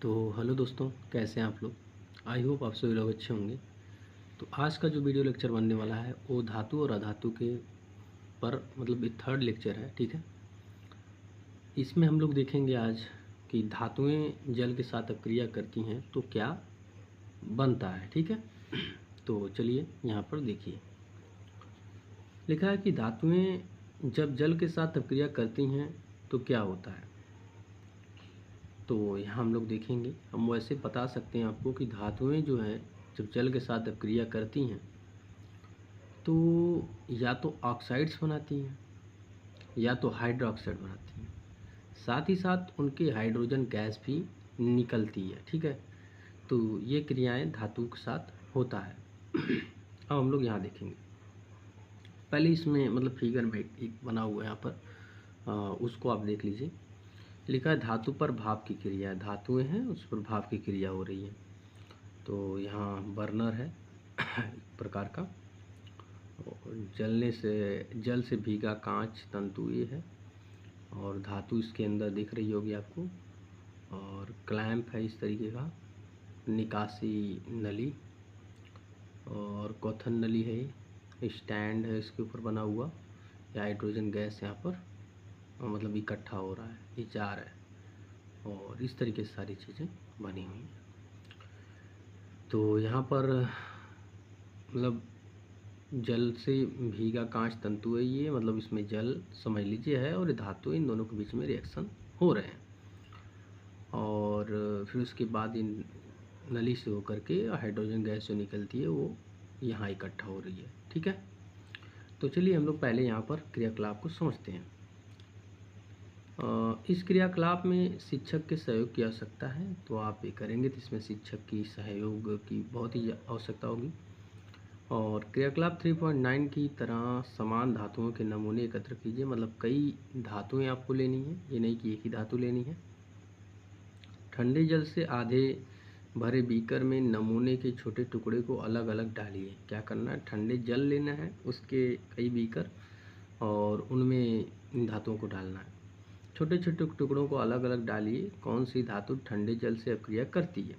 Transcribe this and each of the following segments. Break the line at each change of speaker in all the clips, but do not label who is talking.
तो हेलो दोस्तों, कैसे हैं आप लोग। आई होप आप सभी लोग अच्छे होंगे। तो आज का जो वीडियो लेक्चर बनने वाला है वो धातु और अधातु के पर मतलब ये थर्ड लेक्चर है, ठीक है। इसमें हम लोग देखेंगे आज कि धातुएं जल के साथ अक्रिया करती हैं तो क्या बनता है, ठीक है। तो चलिए यहाँ पर देखिए, लिखा है कि धातुएं जब जल के साथ अक्रिया करती हैं तो क्या होता है। तो यहाँ हम लोग देखेंगे, हम वैसे बता सकते हैं आपको कि धातुएं जो हैं जब जल के साथ अक्रिया करती हैं तो या तो ऑक्साइड्स बनाती हैं या तो हाइड्रोक्साइड बनाती हैं। साथ ही साथ उनके हाइड्रोजन गैस भी निकलती है, ठीक है। तो ये क्रियाएं धातु के साथ होता है। अब हम लोग यहाँ देखेंगे, पहले इसमें मतलब फिगर में एक बना हुआ है यहाँ पर, उसको आप देख लीजिए। लिखा है धातु पर भाप की क्रिया, धातुएं हैं उस पर भाप की क्रिया हो रही है। तो यहाँ बर्नर है एक प्रकार का, और जल से भीगा कांच तंतु ये है, और धातु इसके अंदर दिख रही होगी आपको, और क्लैंप है इस तरीके का, निकासी नली और क्वथन नली है, स्टैंड है इसके ऊपर बना हुआ, या हाइड्रोजन गैस यहाँ पर मतलब इकट्ठा हो रहा है, ये जार है, और इस तरीके से सारी चीज़ें बनी हुई हैं। तो यहाँ पर मतलब जल से भीगा कांच तंतु है ये, मतलब इसमें जल समझ लीजिए है और धातु, इन दोनों के बीच में रिएक्शन हो रहे हैं, और फिर उसके बाद इन नली से होकर के हाइड्रोजन गैस जो निकलती है वो यहाँ इकट्ठा हो रही है, ठीक है। तो चलिए हम लोग पहले यहाँ पर क्रियाकलाप को समझते हैं। इस क्रियाकलाप में शिक्षक के सहयोग की आवश्यकता है, तो आप ये करेंगे तो इसमें शिक्षक की सहयोग की बहुत ही आवश्यकता होगी। और क्रियाकलाप 3.9 की तरह समान धातुओं के नमूने एकत्र कीजिए, मतलब कई धातुएं आपको लेनी है, ये नहीं कि एक ही धातु लेनी है। ठंडे जल से आधे भरे बीकर में नमूने के छोटे टुकड़े को अलग अलग डालिए। क्या करना है, ठंडे जल लेना है, उसके कई बीकर, और उनमें इन धातुओं को डालना है। छोटे छोटे टुकड़ों को अलग अलग डालिए। कौन सी धातु ठंडे जल से अपक्रिया करती है।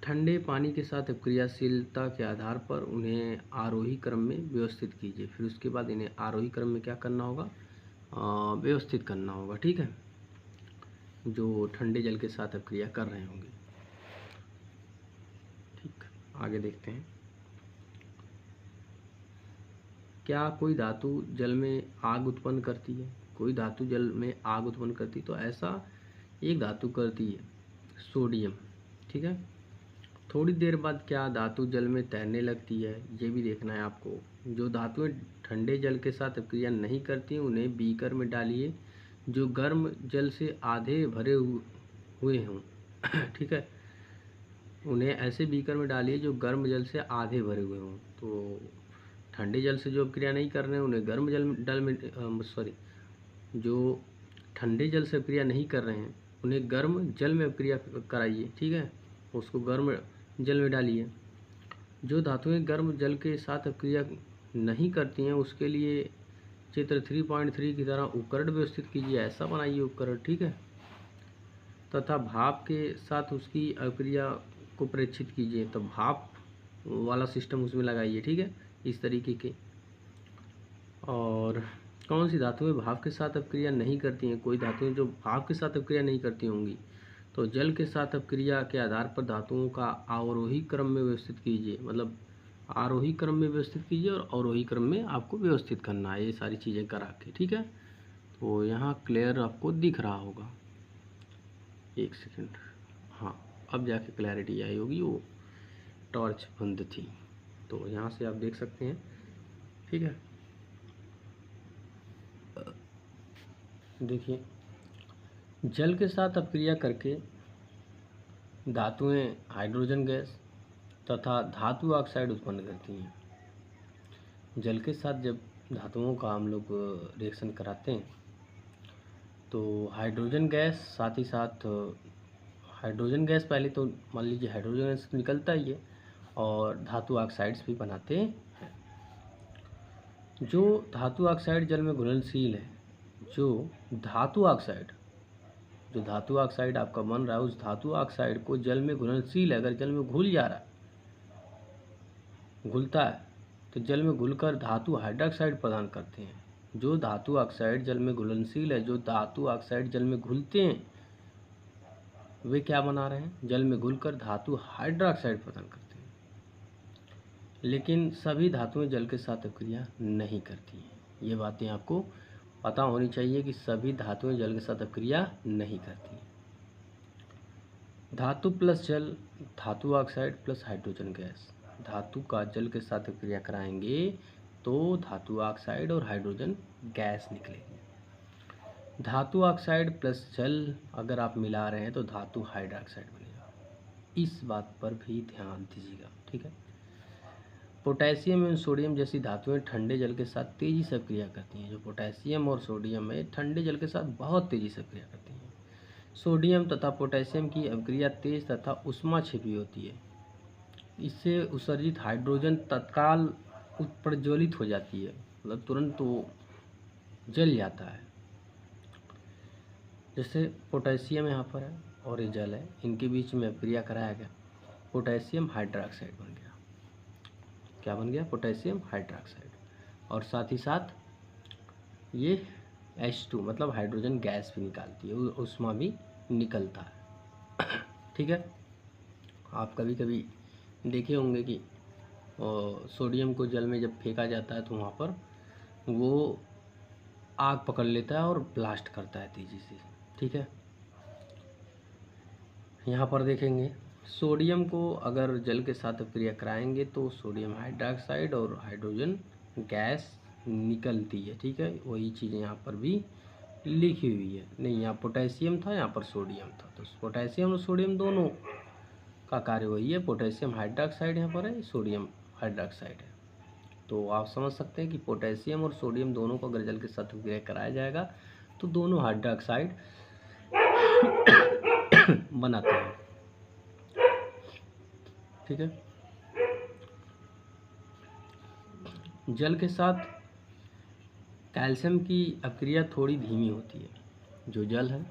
ठंडे पानी के साथ अपक्रियाशीलता के आधार पर उन्हें आरोही क्रम में व्यवस्थित कीजिए। फिर उसके बाद इन्हें आरोही क्रम में क्या करना होगा, व्यवस्थित करना होगा, ठीक है, जो ठंडे जल के साथ अपक्रिया कर रहे होंगे। ठीक, आगे देखते हैं। क्या कोई धातु जल में आग उत्पन्न करती है। कोई धातु जल में आग उत्पन्न करती, तो ऐसा एक धातु करती है, सोडियम, ठीक है। थोड़ी देर बाद क्या धातु जल में तैरने लगती है, ये भी देखना है आपको। जो धातुएं ठंडे जल के साथ अपक्रिया नहीं करती उन्हें बीकर में डालिए जो गर्म जल से आधे भरे हुए हों। ठीक है, उन्हें ऐसे बीकर में डालिए जो गर्म जल से आधे भरे हुए हों। तो ठंडे जल से जो अपक्रिया नहीं कर रहे हैं उन्हें गर्म जल में जो ठंडे जल से अपक्रिया नहीं कर रहे हैं उन्हें गर्म जल में अपक्रिया कराइए, ठीक है, उसको गर्म जल में डालिए। जो धातुएं गर्म जल के साथ अपक्रिया नहीं करती हैं उसके लिए चित्र 3.3 की तरह उपकरण व्यवस्थित कीजिए, ऐसा बनाइए उपकरण, ठीक है, तथा भाप के साथ उसकी अपक्रिया को प्रेक्षित कीजिए। तो भाप वाला सिस्टम उसमें लगाइए, ठीक है, इस तरीके के। और कौन सी धातुएं भाप के साथ अपक्रिया नहीं करती हैं। कोई धातुएं जो भाप के साथ अपक्रिया नहीं करती होंगी, तो जल के साथ अपक्रिया के आधार पर धातुओं का आरोही क्रम में व्यवस्थित कीजिए, मतलब आरोही क्रम में व्यवस्थित कीजिए और अवरोही क्रम में आपको व्यवस्थित करना है, ये सारी चीज़ें करा के, ठीक है। तो यहाँ क्लियर आपको दिख रहा होगा, एक सेकेंड, हाँ, अब जाके क्लैरिटी आई होगी, वो टॉर्च बंद थी। तो यहाँ से आप देख सकते हैं, ठीक है। देखिए, जल के साथ अपक्रिया करके धातुएं हाइड्रोजन गैस तथा धातु ऑक्साइड उत्पन्न करती हैं। जल के साथ जब धातुओं का हम लोग रिएक्शन कराते हैं तो हाइड्रोजन गैस, साथ ही साथ हाइड्रोजन गैस पहले तो मान लीजिए हाइड्रोजन गैस निकलता ही है, और धातु ऑक्साइड्स भी बनाते हैं। जो धातु ऑक्साइड जल में घुलनशील है, जो धातु ऑक्साइड जो धातु ऑक्साइड आपका बन रहा है उस धातु ऑक्साइड को जल में घुलनशील है, अगर जल में घुल जा रहा है, घुलता है, तो जल में घुलकर धातु हाइड्रोक्साइड प्रदान करते हैं। जो धातु ऑक्साइड जल में घुलनशील है, जो धातु ऑक्साइड जल में घुलते हैं, वे क्या बना रहे हैं? जल में घुलकर धातु हाइड्रोक्साइड प्रदान करते हैं। लेकिन सभी धातुएं जल के साथ अभिक्रिया नहीं करती हैं। ये बातें आपको पता होनी चाहिए कि सभी धातुएं जल के साथ अभिक्रिया नहीं करती हैं। धातु प्लस जल, धातु ऑक्साइड प्लस हाइड्रोजन गैस। धातु का जल के साथ अभिक्रिया कराएंगे तो धातु ऑक्साइड और हाइड्रोजन गैस निकलेगी। धातु ऑक्साइड प्लस जल अगर आप मिला रहे हैं तो धातु हाइड्रोक्साइड बनेगा। इस बात पर भी ध्यान दीजिएगा, ठीक है। पोटेशियम एवं सोडियम जैसी धातुएं ठंडे जल के साथ तेजी से अभिक्रिया करती हैं। जो पोटेशियम और सोडियम है ठंडे जल के साथ बहुत तेजी से अभिक्रिया करती हैं। सोडियम तथा पोटेशियम की अभिक्रिया तेज तथा उष्मा छिपी होती है। इससे उत्सर्जित हाइड्रोजन तत्काल प्रज्वलित हो जाती है, मतलब तुरंत वो जल जाता है। जैसे पोटेशियम यहाँ पर है और ये जल है, इनके बीच में अभिक्रिया कराया गया, पोटेशियम हाइड्रोक्साइड बन गया। क्या बन गया? Potassium hydroxide. और साथ ही साथ ये H2 मतलब हाइड्रोजन गैस भी निकालती है, उष्मा भी निकलता है, ठीक है। आप कभी कभी देखे होंगे कि सोडियम को जल में जब फेंका जाता है तो वहाँ पर वो आग पकड़ लेता है और ब्लास्ट करता है तेज़ी से, ठीक है। यहाँ पर देखेंगे सोडियम को अगर जल के साथ अभिक्रिया कराएंगे तो सोडियम हाइड्रोक्साइड और हाइड्रोजन गैस निकलती है, ठीक है। वही चीज़ यहाँ पर भी लिखी हुई है। नहीं, यहाँ पोटेशियम था, यहाँ पर सोडियम था, तो पोटेशियम और सोडियम दोनों का कार्य वही है। पोटेशियम हाइड्रोक्साइड यहाँ पर है, सोडियम हाइड्रोक्साइड है। तो आप समझ सकते हैं कि पोटेशियम और सोडियम दोनों को अगर जल के साथ अभिक्रिया कराया जाएगा तो दोनों हाइड्रोक्साइड बनाते हैं, ठीक है। जल के साथ कैल्शियम की अभिक्रिया थोड़ी धीमी होती है। जो जल है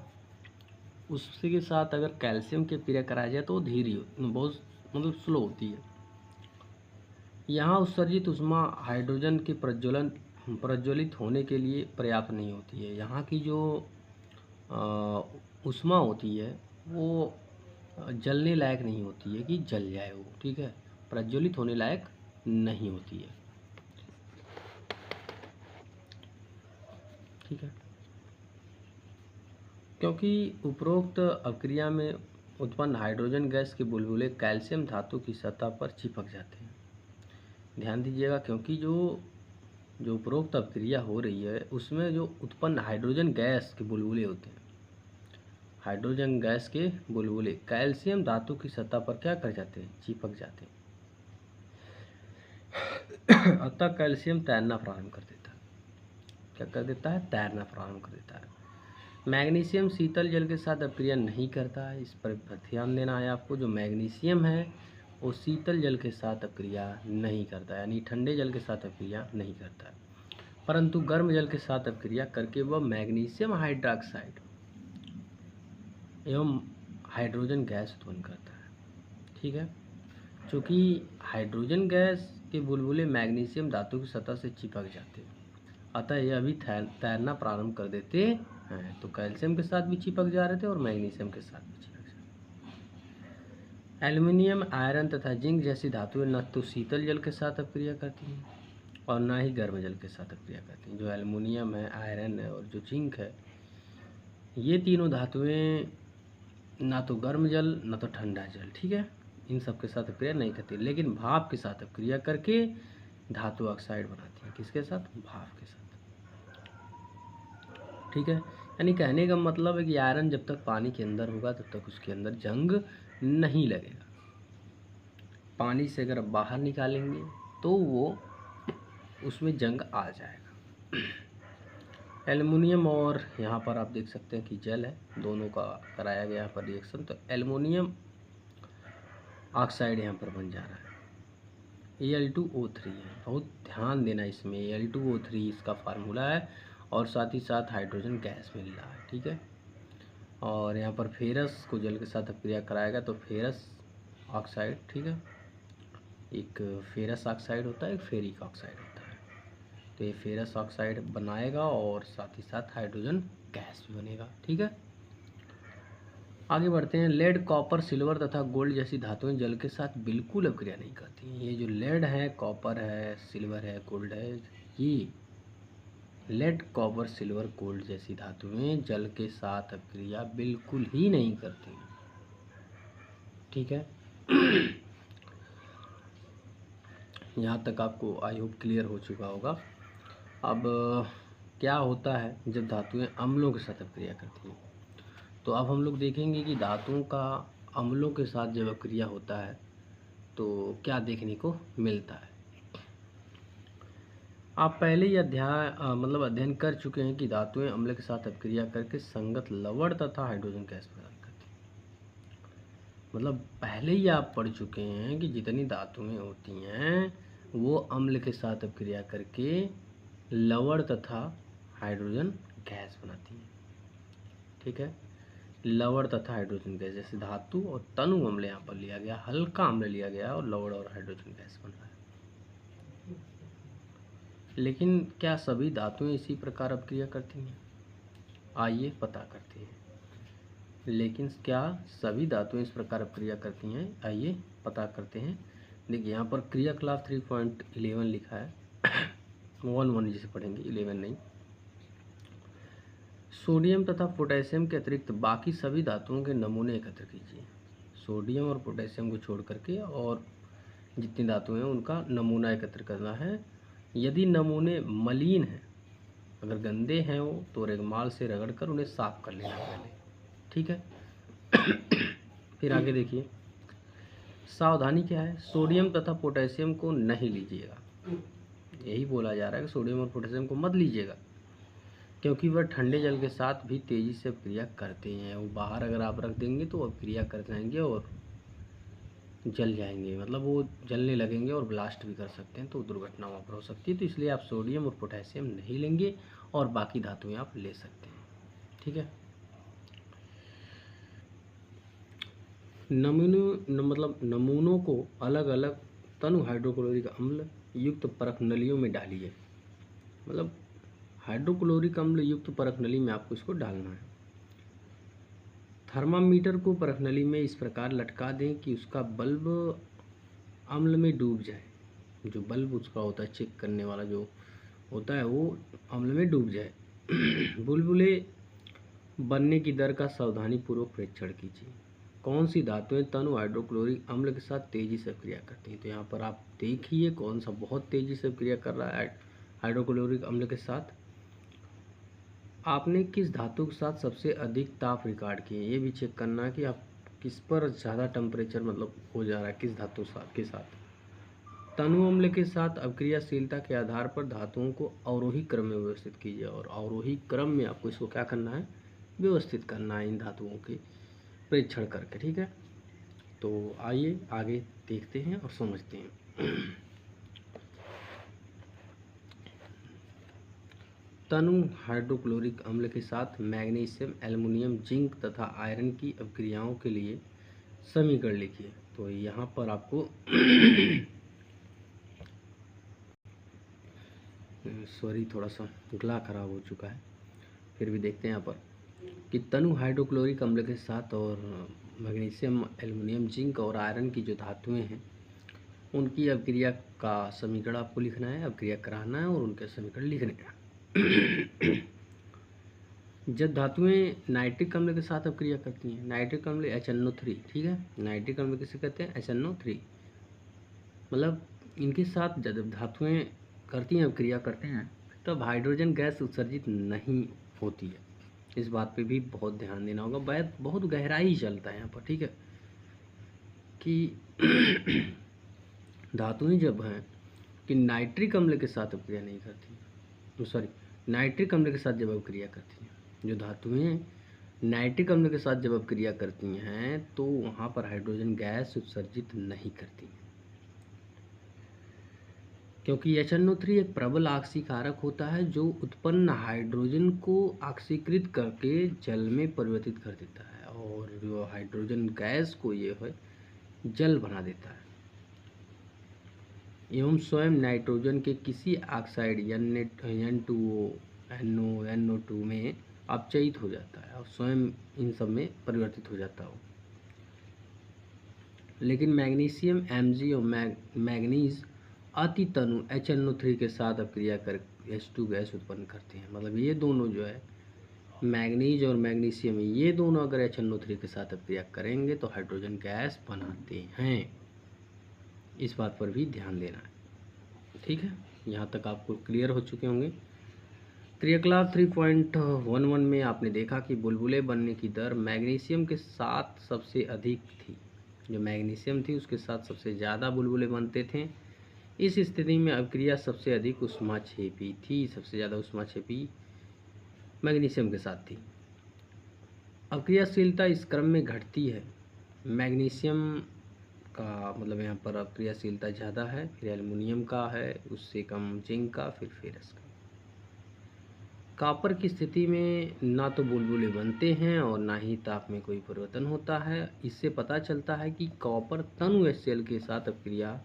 उसके साथ अगर कैल्शियम की अभिक्रिया कराया जाए तो वो धीरे बहुत मतलब स्लो होती है। यहाँ उत्सर्जित उष्मा हाइड्रोजन के प्रज्वलित होने के लिए पर्याप्त नहीं होती है। यहाँ की जो उष्मा होती है वो जलने लायक नहीं होती है कि जल जाए वो, ठीक है, प्रज्वलित होने लायक नहीं होती है, ठीक है। क्योंकि उपरोक्त अभिक्रिया में उत्पन्न हाइड्रोजन गैस के बुलबुले कैल्शियम धातु की सतह पर चिपक जाते हैं। ध्यान दीजिएगा, क्योंकि जो उपरोक्त अभिक्रिया हो रही है उसमें जो उत्पन्न हाइड्रोजन गैस के बुलबुले होते हैं, हाइड्रोजन गैस के बुलबुले कैल्शियम धातु की सतह पर क्या कर जाते हैं? चिपक जाते हैं। अतः कैल्शियम तैरना प्रारंभ कर देता है। क्या कर देता है? तैरना प्रारंभ कर देता है। मैग्नीशियम शीतल जल के साथ अभिक्रिया नहीं करता है, इस पर ध्यान देना है आपको। जो मैग्नीशियम है वो शीतल जल के साथ अभिक्रिया नहीं करता है, यानी ठंडे जल के साथ अभिक्रिया नहीं करता है, परंतु गर्म जल के साथ अभिक्रिया करके वह मैग्नीशियम हाइड्रोक्साइड एवं हाइड्रोजन गैस उत्पन्न करता है, ठीक है। चूँकि हाइड्रोजन गैस के बुलबुले मैग्नीशियम धातु की सतह से चिपक जाते हैं, अतः यह भी तैरना प्रारंभ कर देते हैं। तो कैल्शियम के साथ भी चिपक जा रहे थे और मैग्नीशियम के साथ भी चिपक जा रहे थे। एल्युमिनियम, आयरन तथा जिंक जैसी धातुएं न तो शीतल जल के साथ अभिक्रिया करती हैं और न ही गर्म जल के साथ अभिक्रिया करती हैं। जो एल्युमिनियम है, आयरन है और जो जिंक है, ये तीनों धातुएं ना तो गर्म जल ना तो ठंडा जल, ठीक है, इन सब के साथ अभिक्रिया नहीं करती, लेकिन भाप के साथ अभिक्रिया करके धातु ऑक्साइड बनाती हैं। किसके साथ? भाप के साथ, ठीक है। यानी कहने का मतलब है कि आयरन जब तक पानी के अंदर होगा तब तक उसके अंदर जंग नहीं लगेगा। पानी से अगर बाहर निकालेंगे तो वो उसमें जंग आ जाएगा। एल्युमिनियम और यहाँ पर आप देख सकते हैं कि जल है, दोनों का कराया गया यहाँ पर रिएक्शन, तो एल्युमिनियम ऑक्साइड यहाँ पर बन जा रहा है। Al2O3 है, बहुत ध्यान देना इसमें। Al2O3 इसका फार्मूला है और साथ ही साथ हाइड्रोजन गैस मिल रहा है, ठीक है। और यहाँ पर फेरस को जल के साथ अपक्रिया कराएगा तो फेरस ऑक्साइड, ठीक है, एक फेरस ऑक्साइड होता है, एक फेरिक ऑक्साइड होता है। तो ये फेरस ऑक्साइड बनाएगा और साथ ही साथ हाइड्रोजन गैस भी बनेगा, ठीक है। आगे बढ़ते हैं। लेड, कॉपर, सिल्वर तथा गोल्ड जैसी धातुएं जल के साथ बिल्कुल अपक्रिया नहीं करती। ये जो लेड है, कॉपर है, सिल्वर है, गोल्ड है, ये लेड, कॉपर, सिल्वर, गोल्ड जैसी धातुएं जल के साथ अपक्रिया बिल्कुल ही नहीं करती, ठीक है। यहाँ तक आपको आई होप क्लियर हो चुका होगा। अब क्या होता है जब धातुएं अम्लों के साथ अपक्रिया करती हैं। तो अब हम लोग देखेंगे कि धातुओं का अम्लों के साथ जब अपक्रिया होता है तो क्या देखने को मिलता है। आप पहले ही अध्ययन कर चुके हैं कि धातुएं अम्ल के साथ अपक्रिया करके संगत लवण तथा हाइड्रोजन गैस प्रदान करती हैं। मतलब पहले ही आप पढ़ चुके हैं कि जितनी धातुएं होती हैं वो अम्ल के साथ अपक्रिया करके लवण तथा हाइड्रोजन गैस बनाती हैं, ठीक है। लवण तथा हाइड्रोजन गैस, जैसे धातु और तनु अम्ल यहाँ पर लिया गया, हल्का अम्ल लिया गया और लवण और हाइड्रोजन गैस बन रहा है। लेकिन क्या सभी धातुएं इसी प्रकार अपक्रिया करती हैं? आइए पता करते हैं। लेकिन क्या सभी धातुएं इस प्रकार अपक्रिया करती हैं? आइए पता करते हैं। देखिए यहाँ पर क्रियाकलाप 3.11 लिखा है। 1 जिसे पढ़ेंगे, 11 नहीं। सोडियम तथा पोटेशियम के अतिरिक्त बाकी सभी धातुओं के नमूने एकत्र कीजिए। सोडियम और पोटेशियम को छोड़ करके और जितनी धातुएं हैं उनका नमूना एकत्र करना है। यदि नमूने मलिन हैं, अगर गंदे हैं वो, तो रेगमाल से रगड़कर उन्हें साफ कर लेना पहले, ठीक है। फिर आगे देखिए, सावधानी क्या है। सोडियम तथा पोटेशियम को नहीं लीजिएगा। यही बोला जा रहा है कि सोडियम और पोटेशियम को मत लीजिएगा, क्योंकि वह ठंडे जल के साथ भी तेज़ी से अपक्रिया करते हैं। वो बाहर अगर आप रख देंगे तो अपक्रिया कर जाएंगे और जल जाएंगे, मतलब वो जलने लगेंगे और ब्लास्ट भी कर सकते हैं, तो दुर्घटना वहाँ पर हो सकती है। तो इसलिए आप सोडियम और पोटेशियम नहीं लेंगे और बाकी धातुएं आप ले सकते हैं, ठीक है। नमूनों को अलग अलग तनु हाइड्रोक्लोरिक अम्ल युक्त परख नलियों में डालिए। मतलब हाइड्रोक्लोरिक अम्ल युक्त परख नली में आपको इसको डालना है। थर्मामीटर को परख नली में इस प्रकार लटका दें कि उसका बल्ब अम्ल में डूब जाए। जो बल्ब उसका होता है चेक करने वाला जो होता है वो अम्ल में डूब जाए। बुलबुले बनने की दर का सावधानीपूर्वक परीक्षण कीजिए। कौन सी धातुएं तनु हाइड्रोक्लोरिक अम्ल के साथ तेजी से क्रिया करती हैं। तो यहाँ पर आप देखिए कौन सा बहुत तेजी से क्रिया कर रहा है हाइड्रोक्लोरिक अम्ल के साथ। आपने किस धातु के साथ सबसे अधिक ताप रिकॉर्ड किए, ये भी चेक करना है कि आप किस पर ज़्यादा टेम्परेचर मतलब हो जा रहा है, किस धातु के साथ। तनु अम्ल के साथ अभिक्रियाशीलता के आधार पर धातुओं को अवरोही क्रम में व्यवस्थित कीजिए। और अवरोही क्रम में आपको इसको क्या करना है, व्यवस्थित करना है इन धातुओं के परीक्षण करके, ठीक है। तो आइए आगे देखते हैं और समझते हैं। तनु हाइड्रोक्लोरिक अम्ल के साथ मैग्नीशियम, एल्युमिनियम, जिंक तथा आयरन की अभिक्रियाओं के लिए समीकरण लिखिए। तो यहाँ पर आपको सॉरी थोड़ा सा गला खराब हो चुका है, फिर भी देखते हैं यहाँ पर कि तनु हाइड्रोक्लोरिक अम्ल के साथ और मैग्नीशियम, एल्युमिनियम, जिंक और आयरन की जो धातुएं हैं उनकी अभिक्रिया का समीकरण आपको लिखना है, अभिक्रिया कराना है और उनके समीकरण लिखने हैं। जब धातुएं नाइट्रिक अम्ल के साथ अपक्रिया करती हैं, नाइट्रिक अम्ल HNO3, ठीक है। नाइट्रिक अम्ल किसे कहते हैं, HNO3। मतलब इनके साथ जब धातुएं करती हैं, अपक्रिया करते हैं, तब हाइड्रोजन गैस उत्सर्जित नहीं होती है। इस बात पे भी बहुत ध्यान देना होगा, बहुत गहराई चलता है यहाँ पर, ठीक है। कि धातुएं जब हैं कि नाइट्रिक अम्ल के साथ अपक्रिया नहीं करती, सॉरी नाइट्रिक अम्ल के साथ जब अपक्रिया करती हैं, जो धातुएं नाइट्रिक अम्ल के साथ जब अपक्रिया करती हैं तो वहाँ पर हाइड्रोजन गैस उत्सर्जित नहीं करती हैं, क्योंकि HNO3 एक प्रबल ऑक्सीकारक होता है जो उत्पन्न हाइड्रोजन को ऑक्सीकृत करके जल में परिवर्तित कर देता है, और जो हाइड्रोजन गैस को ये है जल बना देता है एवं स्वयं नाइट्रोजन के किसी ऑक्साइड N2O, NO2 में अपचयित हो जाता है और स्वयं इन सब में परिवर्तित हो जाता हो। लेकिन मैग्नीशियम Mg और मैग्नीज अति तनु HNO3 के साथ अपक्रिया कर H2 गैस उत्पन्न करते हैं। मतलब ये दोनों जो है मैग्नीज और मैग्नीशियम, ये दोनों अगर HNO3 के साथ अपक्रिया करेंगे तो हाइड्रोजन गैस बनाते हैं। इस बात पर भी ध्यान देना है। ठीक है, यहाँ तक आपको क्लियर हो चुके होंगे। क्रियाकलाप 3.11 में आपने देखा कि बुलबुले बनने की दर मैग्नीशियम के साथ सबसे अधिक थी। जो मैग्नीशियम थी उसके साथ सबसे ज़्यादा बुलबुले बनते थे। इस स्थिति में अपक्रिया सबसे अधिक ऊष्माक्षेपी थी, सबसे ज़्यादा ऊष्माक्षेपी मैग्नीशियम के साथ थी। अपक्रियाशीलता इस क्रम में घटती है। मैग्नीशियम का मतलब यहाँ पर अपक्रियाशीलता ज़्यादा है, फिर एल्युमिनियम का है, उससे कम जिंक का, फिर फेरस का। कॉपर की स्थिति में ना तो बुलबुले बनते हैं और ना ही ताप में कोई परिवर्तन होता है। इससे पता चलता है कि कॉपर तनु HCl के साथ अपक्रिया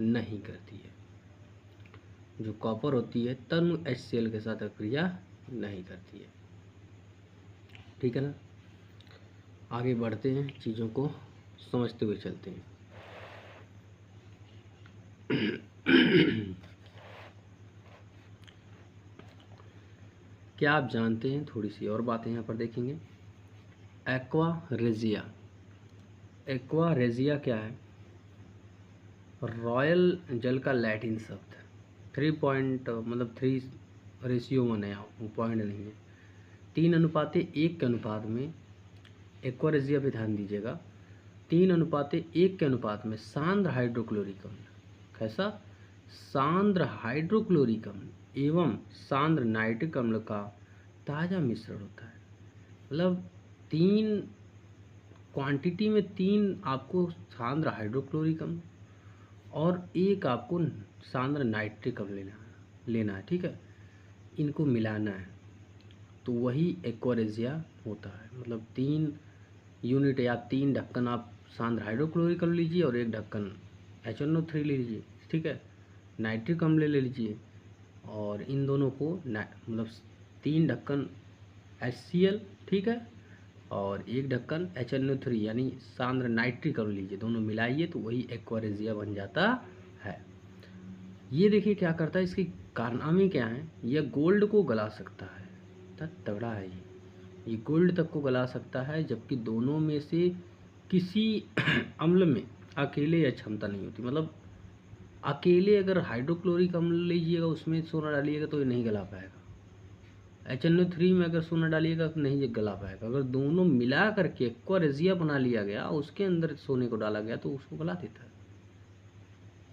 नहीं करती है। जो कॉपर होती है तनु HCl के साथ अपक्रिया नहीं करती है। ठीक है ना, आगे बढ़ते हैं, चीज़ों को समझते हुए चलते हैं। क्या आप जानते हैं, थोड़ी सी और बातें यहाँ पर देखेंगे। एक्वा रेजिया, एक्वा रेजिया क्या है? रॉयल जल का लैटिन शब्द। 3:1 है, वो पॉइंट नहीं है। 3:1 के अनुपात में एक्वा रेजिया पे ध्यान दीजिएगा। 3:1 के अनुपात में सांद्र हाइड्रोक्लोरिक अम्ल, कैसा? सांद्र हाइड्रोक्लोरिक अम्ल एवं सांद्र नाइट्रिक अम्ल का ताज़ा मिश्रण होता है। मतलब 3 क्वांटिटी में 3 आपको सांद्र हाइड्रोक्लोरिक अम्ल और 1 आपको सांद्र नाइट्रिक अम्ल लेना है। ठीक है, इनको मिलाना है तो वही एक्वा रेजिया होता है। मतलब 3 यूनिट या 3 ढक्कन आप सांद्र हाइड्रोक्लोरिक अम्ल लीजिए और 1 ढक्कन HNO3 ले लीजिए। ठीक है, नाइट्रिक अम्ल ले लीजिए और इन दोनों को मतलब 3 ढक्कन HCl, ठीक है, और 1 ढक्कन HNO3 यानी सांद्र नाइट्रिक अम्ल लीजिए। दोनों मिलाइए तो वही एक्वा रेजिया बन जाता है। ये देखिए क्या करता है, इसके कारनामे क्या हैं। यह गोल्ड को गला सकता है, तगड़ा है ये गोल्ड तक को गला सकता है, जबकि दोनों में से किसी अम्ल में अकेले यह क्षमता नहीं होती। मतलब अकेले अगर हाइड्रोक्लोरिक अम्ल लीजिएगा उसमें सोना डालिएगा तो ये नहीं गला पाएगा। HNO3 में अगर सोना डालिएगा तो नहीं ये गला पाएगा। अगर दोनों मिला करके एक्वा रेजिया बना लिया गया, उसके अंदर सोने को डाला गया तो उसको गला देता है।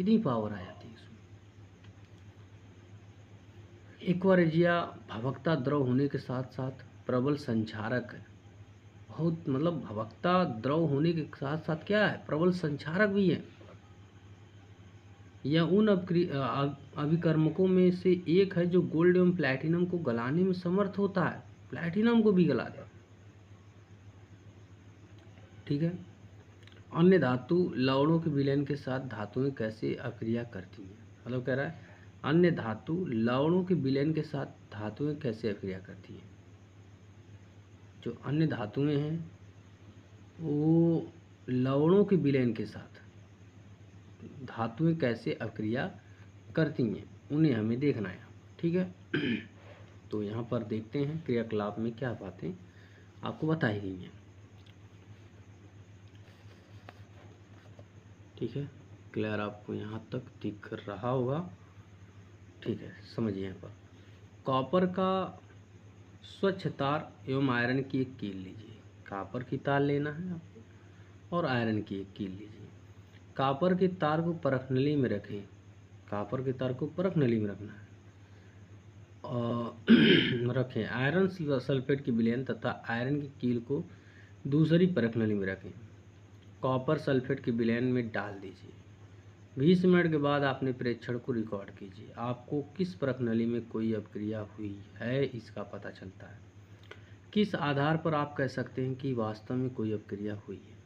इतनी पावर आ जाती है इसमें। एक्वा रेजिया भवकता द्रव होने के साथ साथ प्रबल संक्षारक है। बहुत मतलब भवकता द्रव होने के साथ साथ क्या है, प्रबल संक्षारक भी है। यह उन अभिकर्मकों में से एक है जो गोल्ड एवं प्लैटिनम को गलाने में समर्थ होता है। प्लैटिनम को भी गला दे। ठीक है, अन्य धातु लवणों के विलयन के साथ धातुएं कैसे अक्रिया करती हैं। मतलब कह रहा है अन्य धातु लवणों के विलयन के साथ धातुएं कैसे अक्रिया करती हैं। जो अन्य धातुएं हैं वो लवणों के विलयन के साथ धातुएं कैसे अक्रिया करती हैं, उन्हें हमें देखना है। ठीक है, तो यहाँ पर देखते हैं क्रियाकलाप में क्या बातें आपको बताई गई हैं। ठीक है, क्लियर आपको यहाँ तक दिख रहा होगा। ठीक है, समझिए यहाँ पर कॉपर का स्वच्छ तार एवं आयरन की एक कील लीजिए। कॉपर की तार लेना है आपको और आयरन की एक कील लीजिए। कॉपर के तार को परख नली में रखें। कॉपर के तार को परख नली में रखना है और रखें। आयरन सल्फेट की विलयन तथा आयरन की कील को दूसरी परख नली में रखें। कॉपर सल्फेट के विलयन में डाल दीजिए। 20 मिनट के बाद आपने प्रेक्षण को रिकॉर्ड कीजिए। आपको किस परख नली में कोई अपक्रिया हुई है इसका पता चलता है। किस आधार पर आप कह सकते हैं कि वास्तव में कोई अपक्रिया हुई है?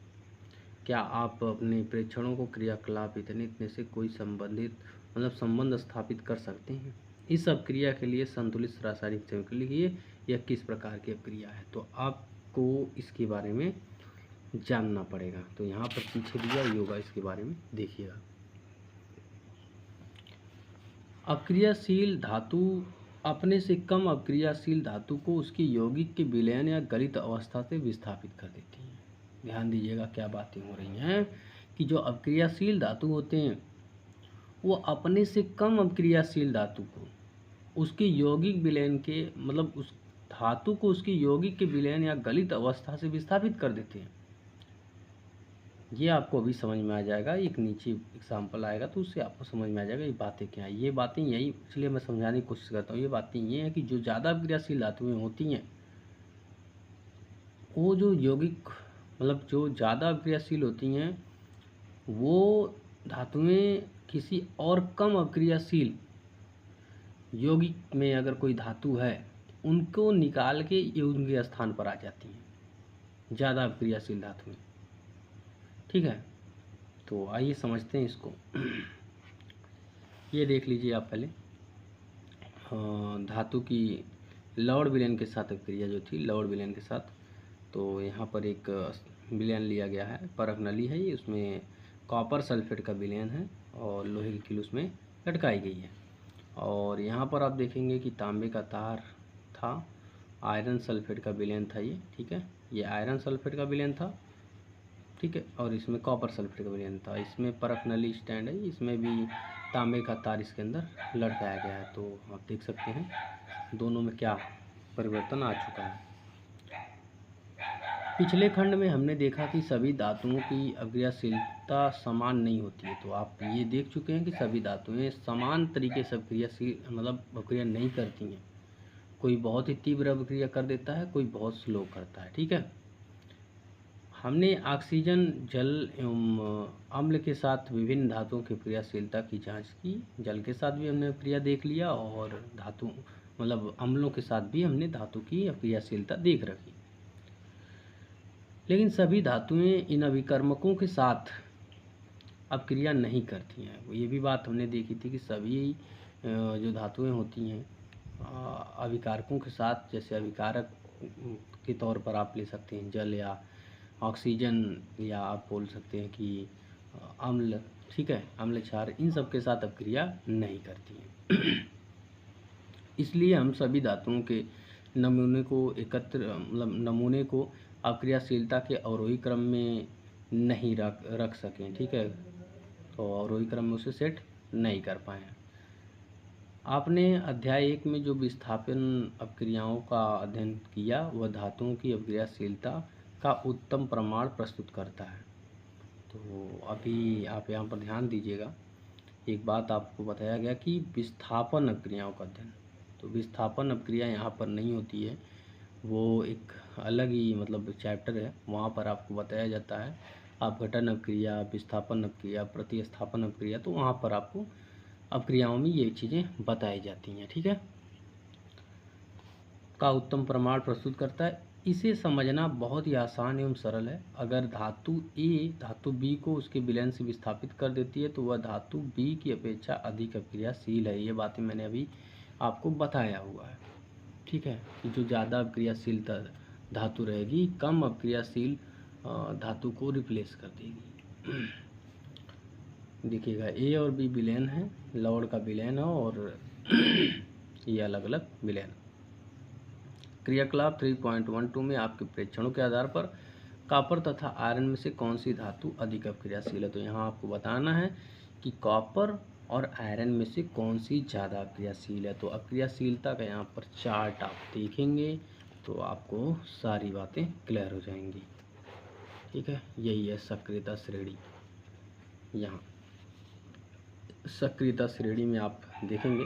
क्या आप अपने प्रेक्षणों को क्रियाकलाप इतने से कोई संबंध स्थापित कर सकते हैं? इस अपक्रिया के लिए संतुलित रासायनिक संयुक्त लिखिए, यह किस प्रकार की अपक्रिया है। तो आपको इसके बारे में जानना पड़ेगा। तो यहाँ पर पीछे दिया ही होगा, इसके बारे में देखिएगा। अपक्रियाशील धातु अपने से कम अपक्रियाशील धातु को उसकी यौगिक के विलयन या गलित अवस्था से विस्थापित कर देती है। ध्यान दीजिएगा क्या बातें हो रही हैं कि जो अपक्रियाशील धातु होते हैं वो अपने से कम अपक्रियाशील धातु को उसके यौगिक विलयन के उस धातु को उसकी यौगिक के विलयन या गलित अवस्था से विस्थापित कर देते हैं। ये आपको अभी समझ में आ जाएगा। एक नीचे एग्जाम्पल आएगा तो उससे आपको समझ में आ जाएगा ये बातें क्या हैं। ये बातें यही, इसलिए मैं समझाने की कोशिश करता हूँ। ये बातें ये हैं कि जो ज़्यादा अपक्रियाशील धातुएँ होती हैं वो जो यौगिक जो ज़्यादा अपक्रियाशील होती हैं वो धातुएँ किसी और कम अपक्रियाशील यौगिक में अगर कोई धातु है उनको निकाल के ये उनके स्थान पर आ जाती हैं, ज़्यादा अपक्रियाशील धातुएँ। ठीक है, तो आइए समझते हैं इसको। ये देख लीजिए आप पहले धातु की लवण विलयन के साथ अपक्रिया जो थी, लवण विलयन के साथ। तो यहाँ पर एक विलयन लिया गया है, परख नली है ये, उसमें कॉपर सल्फेट का विलयन है और लोहे की कील उसमें लटकाई गई है। और यहाँ पर आप देखेंगे कि तांबे का तार था, आयरन सल्फेट का विलयन था ये। ठीक है, ये आयरन सल्फेट का विलयन था। ठीक है, और इसमें कॉपर सल्फेट का विलयन था। इसमें परख नली स्टैंड है, इसमें भी तांबे का तार इसके अंदर लटकाया गया है। तो आप देख सकते हैं दोनों में क्या परिवर्तन आ चुका है। पिछले खंड में हमने देखा कि सभी धातुओं की अपक्रियाशीलता समान नहीं होती है। तो आप ये देख चुके हैं कि सभी धातुएं समान तरीके से अपक्रिया नहीं करती हैं। कोई बहुत ही तीव्र अपक्रिया कर देता है, कोई बहुत स्लो करता है। ठीक है, हमने ऑक्सीजन, जल एवं अम्ल के साथ विभिन्न धातुओं की क्रियाशीलता की जांच की। जल के साथ भी हमने क्रिया देख लिया और धातु अम्लों के साथ भी हमने धातु की क्रियाशीलता देख रखी। लेकिन सभी धातुएं इन अभिकर्मकों के साथ अपक्रिया नहीं करती हैं। ये भी बात हमने देखी थी कि सभी जो धातुएं होती हैं अभिकारकों के साथ, जैसे अभिकारक के तौर पर आप ले सकते हैं जल या ऑक्सीजन, या आप बोल सकते हैं कि अम्ल। ठीक है, अम्ल क्षार, इन सब के साथ अपक्रिया नहीं करती हैं। इसलिए हम सभी धातुओं के नमूने को अपक्रियाशीलता के अवरोही क्रम में नहीं रख सकें। ठीक है, तो अवरोही क्रम में उसे सेट नहीं कर पाए। आपने अध्याय 1 में जो विस्थापन अपक्रियाओं का अध्ययन किया वह धातुओं की अपक्रियाशीलता का उत्तम प्रमाण प्रस्तुत करता है। तो अभी आप यहाँ पर ध्यान दीजिएगा, एक बात आपको बताया गया कि विस्थापन अपक्रियाओं का अध्ययन। तो विस्थापन अपक्रिया यहाँ पर नहीं होती है, वो एक अलग ही चैप्टर है, वहाँ पर आपको बताया जाता है अपघटन अपक्रिया, विस्थापन अपक्रिया, प्रतिस्थापन अपक्रिया। तो वहाँ पर आपको अपक्रियाओं में ये चीज़ें बताई जाती हैं। ठीक है, का उत्तम प्रमाण प्रस्तुत करता है। इसे समझना बहुत ही आसान एवं सरल है। अगर धातु ए धातु बी को उसके विलयन से विस्थापित कर देती है तो वह धातु बी की अपेक्षा अधिक अपक्रियाशील है। ये बातें मैंने अभी आपको बताया हुआ है। ठीक है, कि जो ज़्यादा अपक्रियाशील धातु रहेगी कम अपक्रियाशील धातु को रिप्लेस कर देगी। देखिएगा ए और बी विलयन है, लवण का विलयन है और ये अलग अलग विलयन। क्रियाकलाप 3.12 में आपके प्रेक्षणों के आधार पर कॉपर तथा आयरन में से कौन सी धातु अधिक अपक्रियाशील है। तो यहाँ आपको बताना है कि कॉपर और आयरन में से कौन सी ज़्यादा अपक्रियाशील है। तो अपक्रियाशीलता का यहाँ पर चार्ट आप देखेंगे तो आपको सारी बातें क्लियर हो जाएंगी। ठीक है, यही है सक्रियता श्रेणी। यहाँ सक्रियता श्रेणी में आप देखेंगे,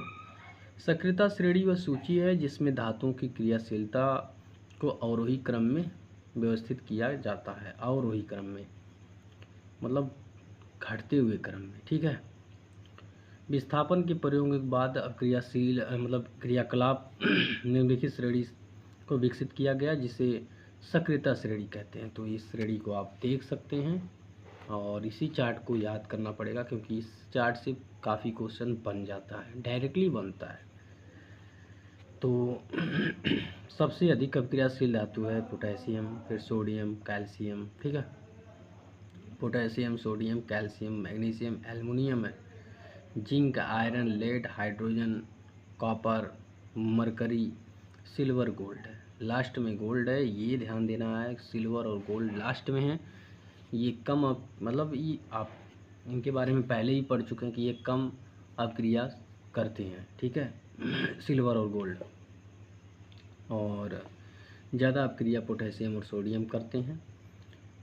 सक्रियता श्रेणी वह सूची है जिसमें धातुओं की क्रियाशीलता को अवरोही क्रम में व्यवस्थित किया जाता है। अवरोही क्रम में घटते हुए क्रम में। ठीक है, विस्थापन के प्रयोग के बाद क्रियाशील मतलब क्रियाकलाप निम्नलिखित श्रेणी को विकसित किया गया जिसे सक्रियता श्रेणी कहते हैं। तो इस श्रेणी को आप देख सकते हैं और इसी चार्ट को याद करना पड़ेगा, क्योंकि इस चार्ट से काफ़ी क्वेश्चन बन जाता है, डायरेक्टली बनता है। तो सबसे अधिक अभिक्रियाशील धातु है पोटेशियम, फिर सोडियम, कैल्शियम, ठीक है। Potassium, sodium, calcium, magnesium, aluminium है। Zinc, iron, lead, hydrogen, copper, mercury, silver, gold है। लास्ट में गोल्ड है, ये ध्यान देना है, सिल्वर और गोल्ड लास्ट में है। ये कम मतलब ये आप इनके बारे में पहले ही पढ़ चुके हैं कि ये कम अपक्रिया करते हैं, ठीक है, सिल्वर और गोल्ड। और ज़्यादा अपक्रिया पोटेशियम और सोडियम करते हैं।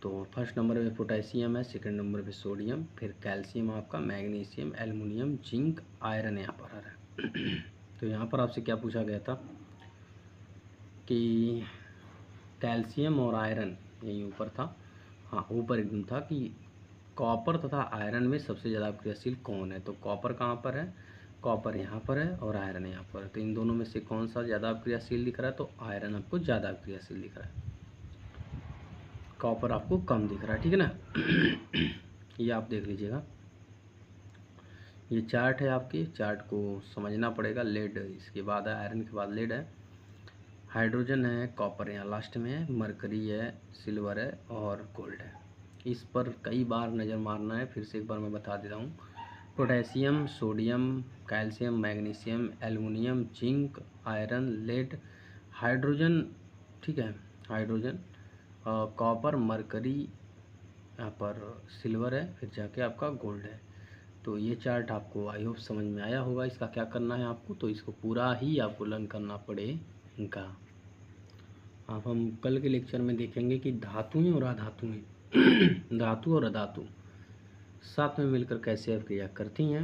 तो फर्स्ट नंबर पे पोटेशियम है, सेकंड नंबर पे सोडियम, फिर कैल्शियम आपका, मैग्नीशियम, एल्युमिनियम, जिंक, आयरन यहाँ पर आ रहा है। तो यहाँ पर आपसे क्या पूछा गया था कि कैल्शियम और आयरन, यही ऊपर था, हाँ ऊपर एकदम था कि कॉपर तथा आयरन में सबसे ज़्यादा क्रियाशील कौन है। तो कॉपर कहाँ पर है, कॉपर यहाँ पर है और आयरन यहाँ पर है। तो इन दोनों में से कौन सा ज़्यादा क्रियाशील दिख रहा है, तो आयरन आपको ज़्यादा क्रियाशील दिख रहा है, कॉपर आपको कम दिख रहा है, ठीक है ना। ये आप देख लीजिएगा, ये चार्ट है, आपके चार्ट को समझना पड़ेगा। लेड इसके बाद है, आयरन के बाद लेड है, हाइड्रोजन है, कॉपर यहाँ लास्ट में है, मरकरी है, सिल्वर है और गोल्ड है। इस पर कई बार नज़र मारना है, फिर से एक बार मैं बता देता हूँ। Potassium, sodium, calcium, magnesium, aluminium, zinc, iron, lead, hydrogen, ठीक है, हाइड्रोजन, कॉपर, मरकरी, यहाँ पर सिल्वर है, फिर जाके आपका गोल्ड है। तो ये चार्ट आपको आई होप समझ में आया होगा। इसका क्या करना है आपको, तो इसको पूरा ही आपको लर्न करना पड़ेगा। अब हम कल के लेक्चर में देखेंगे कि धातुएं और अधातुएं धातु और अधातु साथ में मिलकर कैसे अभिक्रिया करती हैं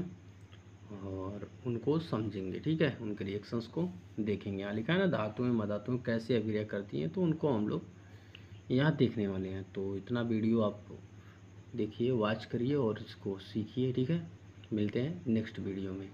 और उनको समझेंगे, ठीक है, उनके रिएक्शंस को देखेंगे। यहाँ लिखा है ना, धातुएं अधातुएं कैसे अभिक्रिया करती हैं, तो उनको हम लोग यहाँ देखने वाले हैं। तो इतना वीडियो आप देखिए, वॉच करिए और इसको सीखिए, ठीक है। मिलते हैं नेक्स्ट वीडियो में।